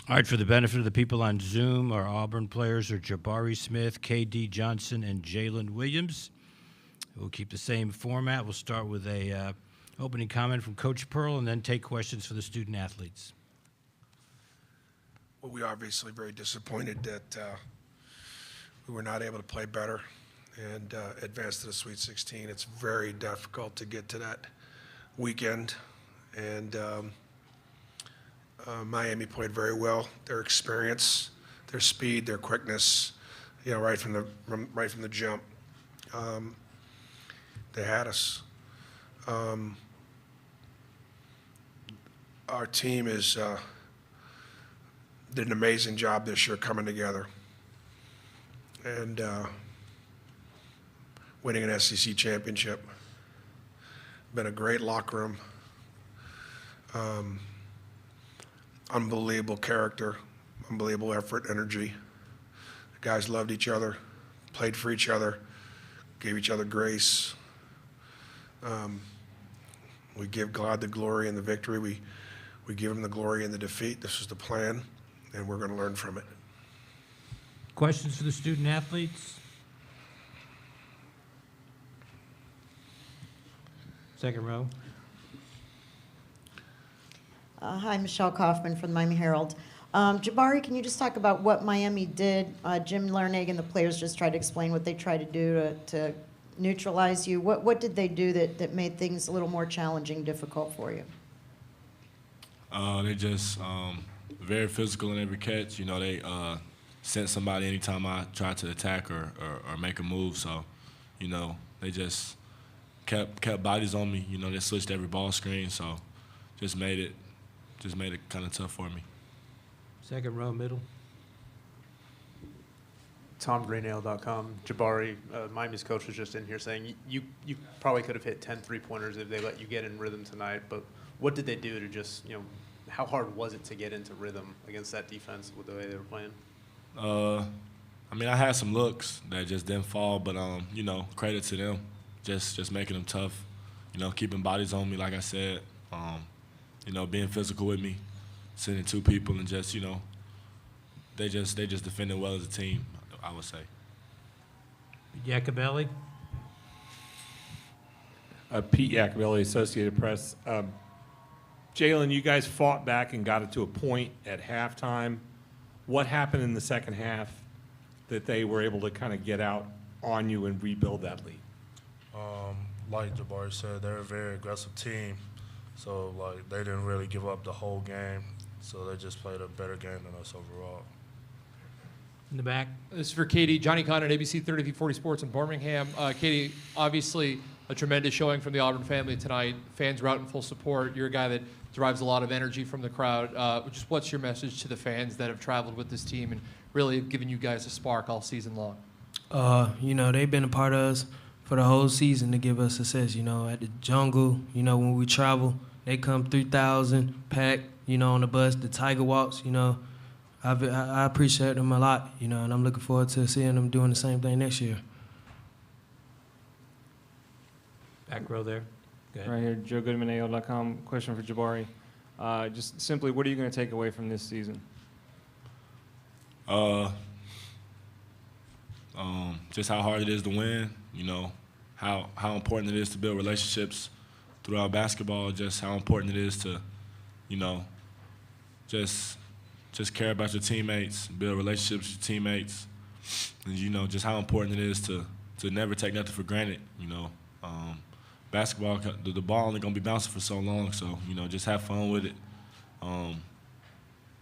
All right, for the benefit of the people on Zoom, our Auburn players are Jabari Smith, K.D. Johnson, and Jalen Williams. We'll keep the same format. We'll start with a opening comment from Coach Pearl and then take questions for the student athletes. Well, we are obviously very disappointed that we were not able to play better and advance to the Sweet 16. It's very difficult to get to that weekend, and Miami played very well. Their experience, their speed, their quickness, right from the jump, they had us. Our team did an amazing job this year coming together and winning an SEC championship. Been a great locker room. Unbelievable character, unbelievable effort, energy. The guys loved each other, played for each other, gave each other grace. We give God the glory in the victory. We give him the glory in the defeat. This is the plan, and we're going to learn from it. Questions for the student athletes? Second row. Hi, Michelle Kaufman from the Miami Herald. Jabari, can you just talk about what Miami did? Jim Lernig and the players just tried to explain what they tried to do to neutralize you. What did they do that made things a little more challenging, difficult for you? They just very physical in every catch. They sent somebody anytime I tried to attack or make a move. So, they just kept bodies on me. They switched every ball screen. So, just made it kind of tough for me. Second row, middle. TomGreenale.com. Jabari, Miami's coach was just in here saying you probably could have hit 10 3-pointers if they let you get in rhythm tonight. But what did they do to just, how hard was it to get into rhythm against that defense with the way they were playing? I had some looks that just didn't fall, but credit to them, just making them tough. Keeping bodies on me, like I said. Being physical with me, sending two people, and just they just defended well as a team, I would say. Iacobelli. Pete Iacobelli, Associated Press. Jalen, you guys fought back and got it to a point at halftime. What happened in the second half that they were able to kind of get out on you and rebuild that lead? Like Jabari said, they're a very aggressive team. So, they didn't really give up the whole game. So they just played a better game than us overall. In the back. This is for Katie. Johnny Conn at ABC 3040 Sports in Birmingham. Katie, obviously a tremendous showing from the Auburn family tonight. Fans were out in full support. You're a guy that derives a lot of energy from the crowd. Just what's your message to the fans that have traveled with this team and really have given you guys a spark all season long? They've been a part of us for the whole season to give us success. At the Jungle, when we travel, they come 3,000 packed, on the bus, the Tiger Walks, I appreciate them a lot, and I'm looking forward to seeing them doing the same thing next year. Back row there. Go ahead. Right here, JoeGoodmanAO.com. Question for Jabari. Just simply, what are you going to take away from this season? Just how hard it is to win, how important it is to build relationships throughout basketball, just how important it is to, just care about your teammates, build relationships with your teammates, and, just how important it is to never take nothing for granted, Basketball, the ball only going to be bouncing for so long, so, just have fun with it.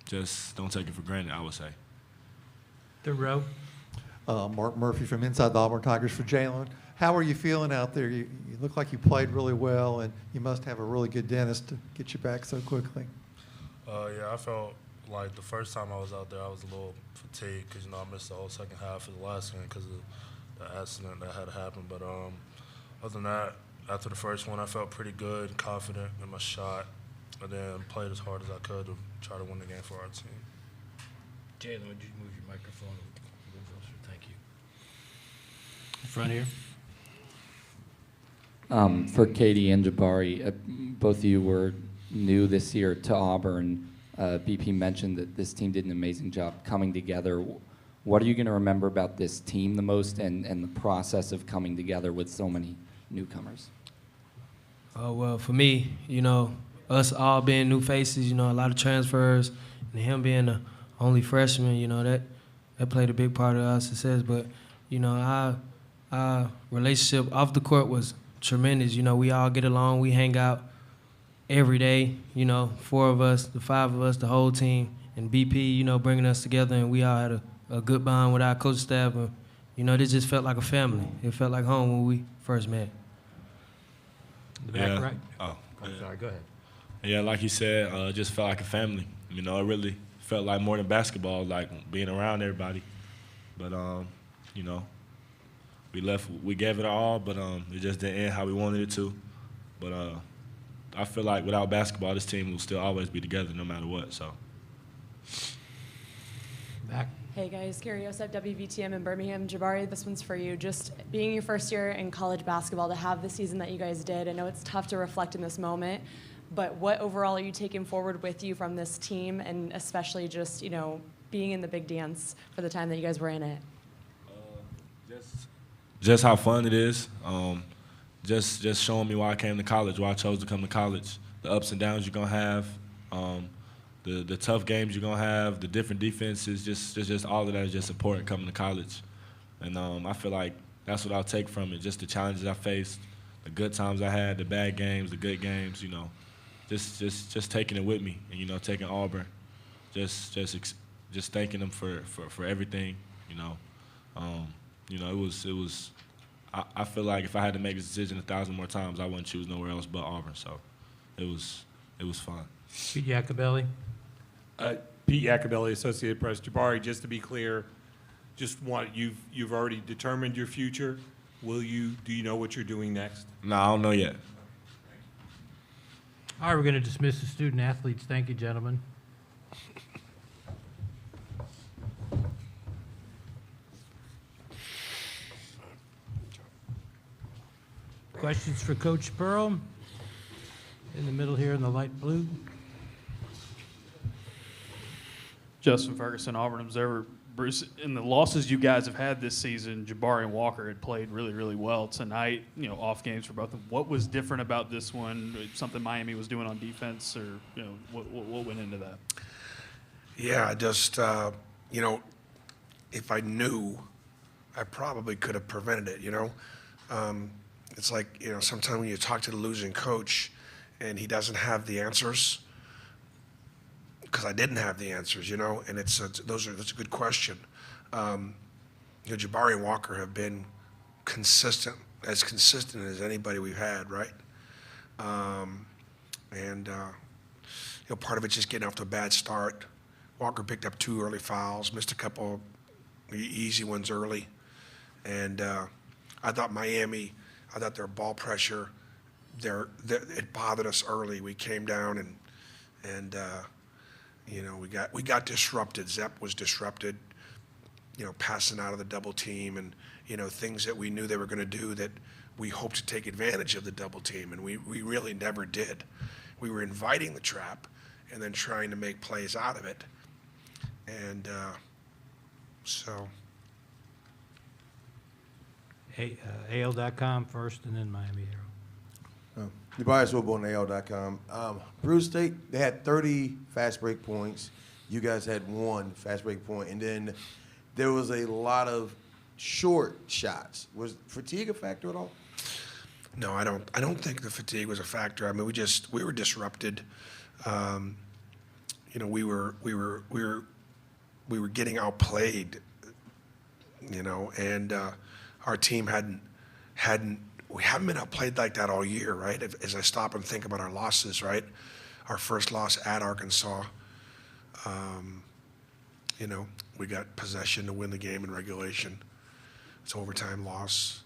Just don't take it for granted, I would say. Third row. Mark Murphy from Inside the Auburn Tigers for Jalen. How are you feeling out there? You look like you played really well, and you must have a really good dentist to get you back so quickly. Yeah, I felt like the first time I was out there, I was a little fatigued because, I missed the whole second half of the last game because of the accident that had happened. But other than that, after the first one, I felt pretty good, confident in my shot, and then played as hard as I could to try to win the game for our team. Jalen, would you move your microphone? Thank you. In front here. For Katie and Jabari, both of you were new this year to Auburn. BP mentioned that this team did an amazing job coming together. What are you going to remember about this team the most and the process of coming together with so many newcomers? Oh, well, for me, us all being new faces, a lot of transfers, and him being the only freshman, that played a big part of our success. But, our relationship off the court was tremendous. We all get along. We hang out every day, 4 of us, the 5 of us, the whole team, and BP, bringing us together, and we all had a good bond with our coach staff. And, this just felt like a family. It felt like home when we first met. The back Yeah. right. Oh, I'm yeah. sorry. Go ahead. Yeah, like you said, it just felt like a family. It really felt like more than basketball, like being around everybody. But, we gave it our all, but it just didn't end how we wanted it to. But I feel like without basketball, this team will still always be together no matter what, so. Back. Hey guys, Carrie Osep, WVTM in Birmingham. Jabari, this one's for you. Just being your first year in college basketball, to have the season that you guys did, I know it's tough to reflect in this moment, but what overall are you taking forward with you from this team, and especially just, being in the big dance for the time that you guys were in it? Just how fun it is. Just showing me why I came to college, why I chose to come to college, the ups and downs you're gonna have, the tough games you're gonna have, the different defenses, just all of that is just important coming to college. And I feel like that's what I'll take from it, just the challenges I faced, the good times I had, the bad games, the good games, just taking it with me, and taking Auburn, just thanking them for everything, it was. I feel like if I had to make this decision 1,000 more times, I wouldn't choose nowhere else but Auburn. So, it was fun. Pete Iacobelli. Pete Iacobelli, Associated Press. Jabari, just to be clear, you've already determined your future. Do you know what you're doing next? No, I don't know yet. All right, we're going to dismiss the student athletes. Thank you, gentlemen. Questions for Coach Pearl? In the middle here in the light blue. Justin Ferguson, Auburn Observer. Bruce, in the losses you guys have had this season, Jabari and Walker had played really, really well tonight, off games for both of them. What was different about this one? Something Miami was doing on defense, or, what went into that? Yeah, just, if I knew, I probably could have prevented it, It's like, sometimes when you talk to the losing coach and he doesn't have the answers, because I didn't have the answers, and that's a good question. Jabari and Walker have been consistent as anybody we've had, right? Part of it's just getting off to a bad start. Walker picked up 2 early fouls, missed a couple easy ones early, and I thought their ball pressure, it bothered us early. We came down and we got disrupted. Zep was disrupted, passing out of the double team and, things that we knew they were going to do that we hoped to take advantage of the double team, and we really never did. We were inviting the trap and then trying to make plays out of it. And so. AL.com first and then Miami Herald. Jabari Swobo on AL.com. Bruce, they had 30 fast break points. You guys had 1 fast break point, and then there was a lot of short shots. Was fatigue a factor at all? No, I don't think the fatigue was a factor. I mean, we were disrupted. We were getting outplayed. And our team we haven't been outplayed like that all year, right? As I stop and think about our losses, right? Our first loss at Arkansas, we got possession to win the game in regulation. It's an overtime loss.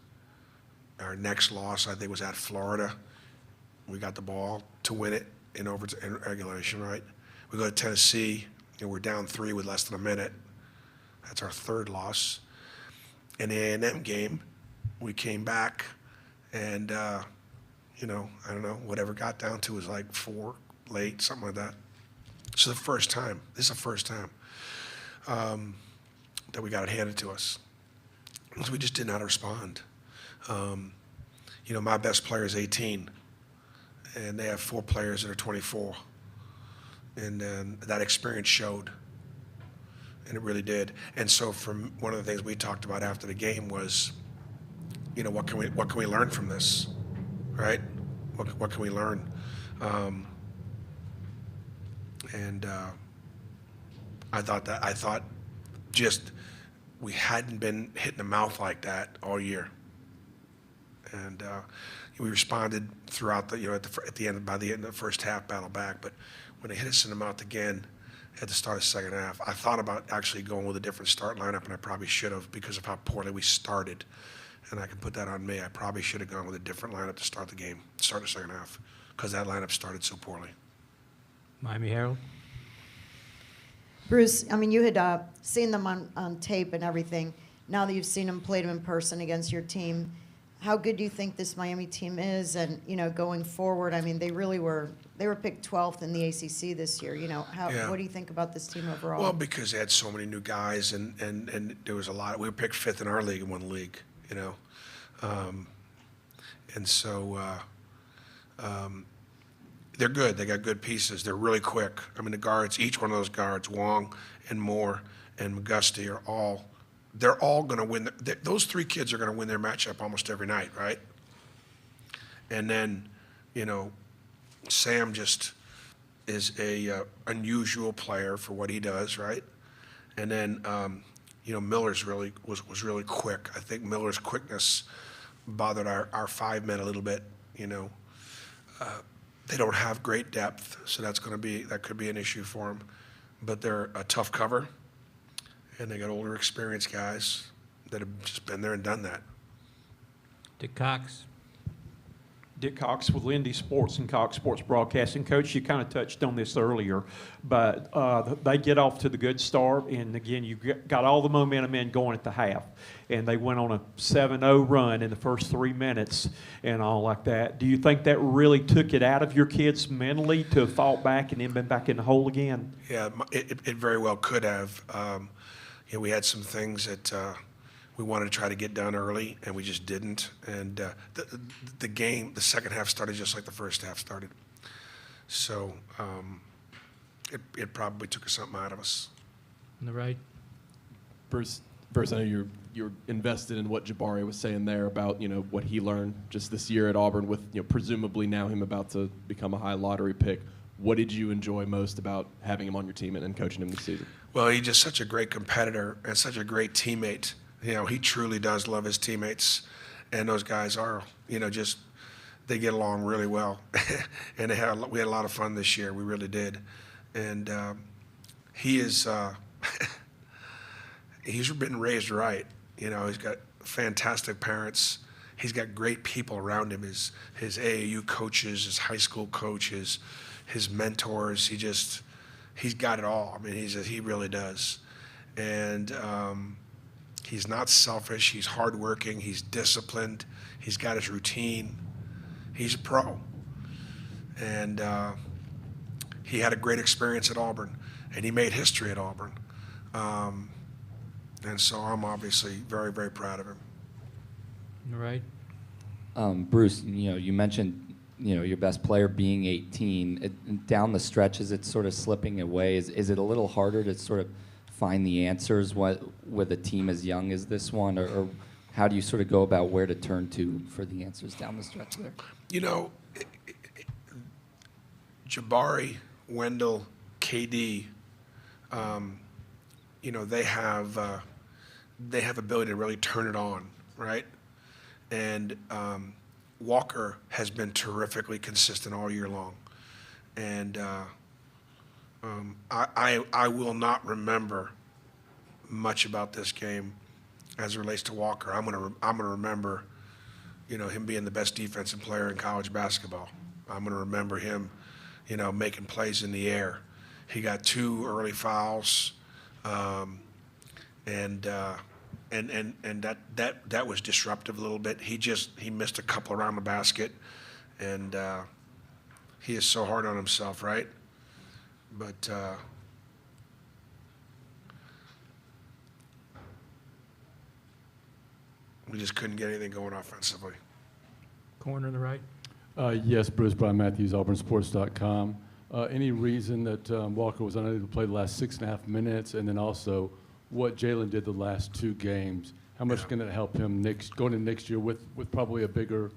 Our next loss, I think, was at Florida. We got the ball to win it in regulation, right? We go to Tennessee, and we're down 3 with less than a minute. That's our 3rd loss. In the A&M game, we came back, and, I don't know, whatever got down to was like 4 late, something like that. This is the first time. That we got it handed to us. So we just did not respond. My best player is 18, and they have 4 players that are 24. And then that experience showed, and it really did. And so from one of the things we talked about after the game was, what can we learn from this, right? What can we learn? I thought just we hadn't been hit in the mouth like that all year. And we responded throughout the, by the end of the first half, battle back. But when they hit us in the mouth again at the start of the second half, I thought about actually going with a different start lineup, and I probably should have because of how poorly we started. And I can put that on me. I probably should have gone with a different lineup to start the second half, because that lineup started so poorly. Miami Herald. Bruce, you had seen them on tape and everything. Now that you've seen them, played them in person against your team, how good do you think this Miami team is? And, going forward, they really were picked 12th in the ACC this year. What do you think about this team overall? Well, because they had so many new guys, and there was a lot. We were picked 5th in our league in one league, and so they're good. They got good pieces. They're really quick. The guards, each one of those guards, Wong and Moore and McGusty, they're all going to win. Those 3 kids are going to win their matchup almost every night, right? And then, Sam just is a unusual player for what he does, right? And then, Miller's was really quick. I think Miller's quickness bothered our 5 men a little bit. They don't have great depth, so that could be an issue for them. But they're a tough cover, and they got older, experienced guys that have just been there and done that. Dick Cox. Dick Cox with Lindy Sports and Cox Sports Broadcasting. Coach, you kind of touched on this earlier, but they get off to the good start, and again, you got all the momentum in going at the half, and they went on a 7-0 run in the first 3 minutes and all like that. Do you think that really took it out of your kids mentally to have fought back and then been back in the hole again? Yeah, it very well could have. We had some things that we wanted to try to get done early, and we just didn't. And the game, the second half started just like the first half started. So it probably took something out of us. On the right. Bruce, I know you're invested in what Jabari was saying there about what he learned just this year at Auburn with presumably now him about to become a high lottery pick. What did you enjoy most about having him on your team and coaching him this season? Well, he's just such a great competitor and such a great teammate. He truly does love his teammates, and those guys are, just they get along really well. And we had a lot of fun this year. We really did. And he is he's been raised right. He's got fantastic parents. He's got great people around him. His AAU coaches, his high school coaches, his mentors. He's got it all. He really does. And he's not selfish. He's hardworking. He's disciplined. He's got his routine. He's a pro. And he had a great experience at Auburn, and he made history at Auburn. And so I'm obviously very, very proud of him. All right. Bruce, you mentioned, your best player being 18. Down the stretch, is it sort of slipping away? Is it a little harder to sort of find the answers with a team as young as this one, or how do you sort of go about where to turn to for the answers down the stretch there? Jabari, Wendell, KD, they have ability to really turn it on, right? And Walker has been terrifically consistent all year long, and I will not remember much about this game as it relates to Walker. I'm gonna remember, him being the best defensive player in college basketball. I'm gonna remember him, making plays in the air. He got 2 early fouls, and that was disruptive a little bit. He missed a couple around the basket, and he is so hard on himself, right? but we just couldn't get anything going offensively. Corner on the right. Yes, Bruce, Brian Matthews, AuburnSports.com. Any reason that Walker was unable to play the last 6.5 minutes, and then also what Jalen did the last 2 games? How much can it help him going into next year with probably a bigger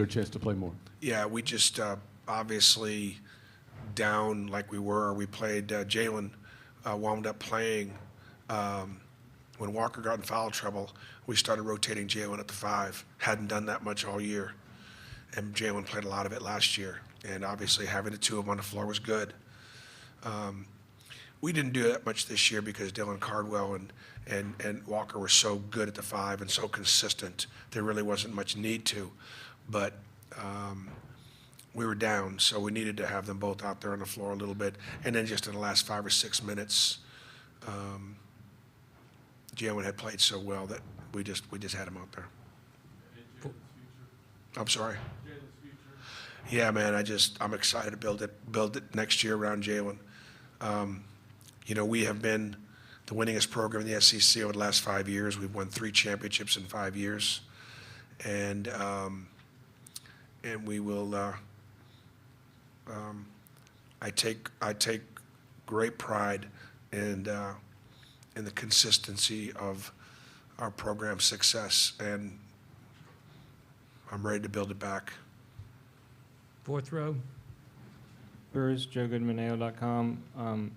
chance to play more? Yeah, we just obviously down like we were. We played Jalen wound up playing when Walker got in foul trouble. We started rotating Jalen at the 5. Hadn't done that much all year, and Jalen played a lot of it last year. And obviously having the 2 of them on the floor was good. We didn't do that much this year because Dylan Cardwell and Walker were so good at the 5 and so consistent. There really wasn't much need to, but we were down, so we needed to have them both out there on the floor a little bit. And then just in the last 5 or 6 minutes, Jalen had played so well that we just had him out there. I'm sorry. Yeah, man, I'm excited to build it next year around Jalen. You know, we have been the winningest program in the SEC over the last 5 years. We've won 3 championships in 5 years, and we will. I take great pride in the consistency of our program's success, and I'm ready to build it back. 4th row. Bruce, JoeGoodmanAO.com.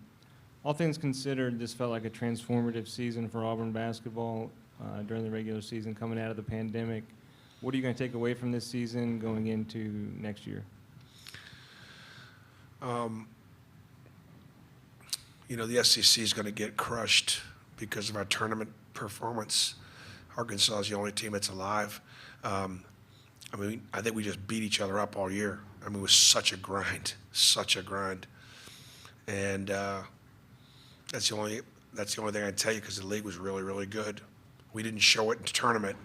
All things considered, this felt like a transformative season for Auburn basketball during the regular season coming out of the pandemic. What are you going to take away from this season going into next year? You know, the SEC is going to get crushed because of our tournament performance. Arkansas is the only team that's alive. I mean, I think we just beat each other up all year. I mean, it was such a grind. And that's the only thing I can tell you, because the league was really, really good. We didn't show it in the tournament.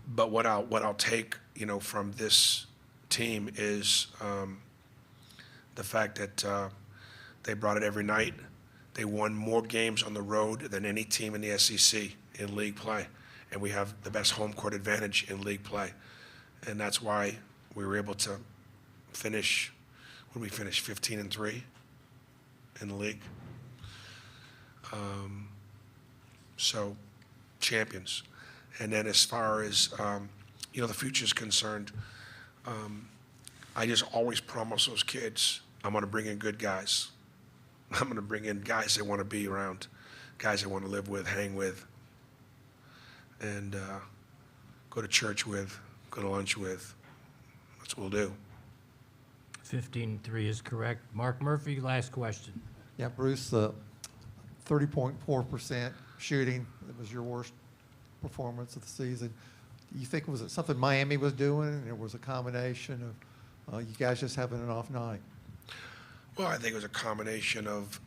But what I'll take, you know, from this team is the fact that they brought it every night. They won more games on the road than any team in the SEC in league play, and we have the best home court advantage in league play, and that's why we were able to finish. When we finished 15-3 in the league. So, champions. And then as far as, you know, the future is concerned, I just always promise those kids, I'm going to bring in good guys. I'm going to bring in guys they want to be around, guys they want to live with, hang with, and go to church with, go to lunch with. That's what we'll do. 15-3 is correct. Mark Murphy, last question. Yeah, Bruce, 30.4% shooting. That was your worst performance of the season. Do you think, was it something Miami was doing, and it was a combination of you guys just having an off night? Well, I think it was a combination of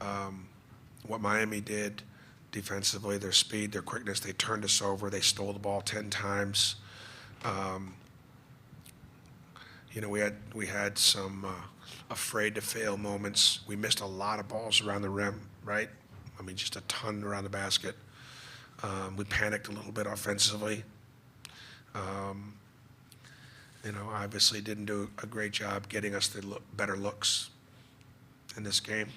what Miami did defensively, their speed, their quickness. They turned us over. They stole the ball 10 times. You know, we had some afraid to fail moments. We missed a lot of balls around the rim, right? I mean, just a ton around the basket. We panicked a little bit offensively. You know, obviously didn't do a great job getting us the better looks in this game.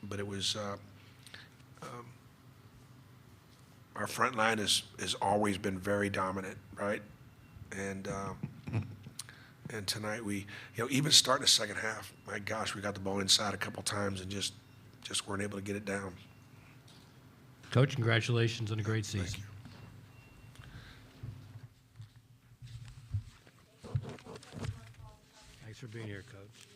But it was our front line has always been very dominant, right? And tonight we, you know, even starting the second half, my gosh, we got the ball inside a couple times and just weren't able to get it down. Coach, congratulations on a great season. Thank you. Thanks for being here, Coach.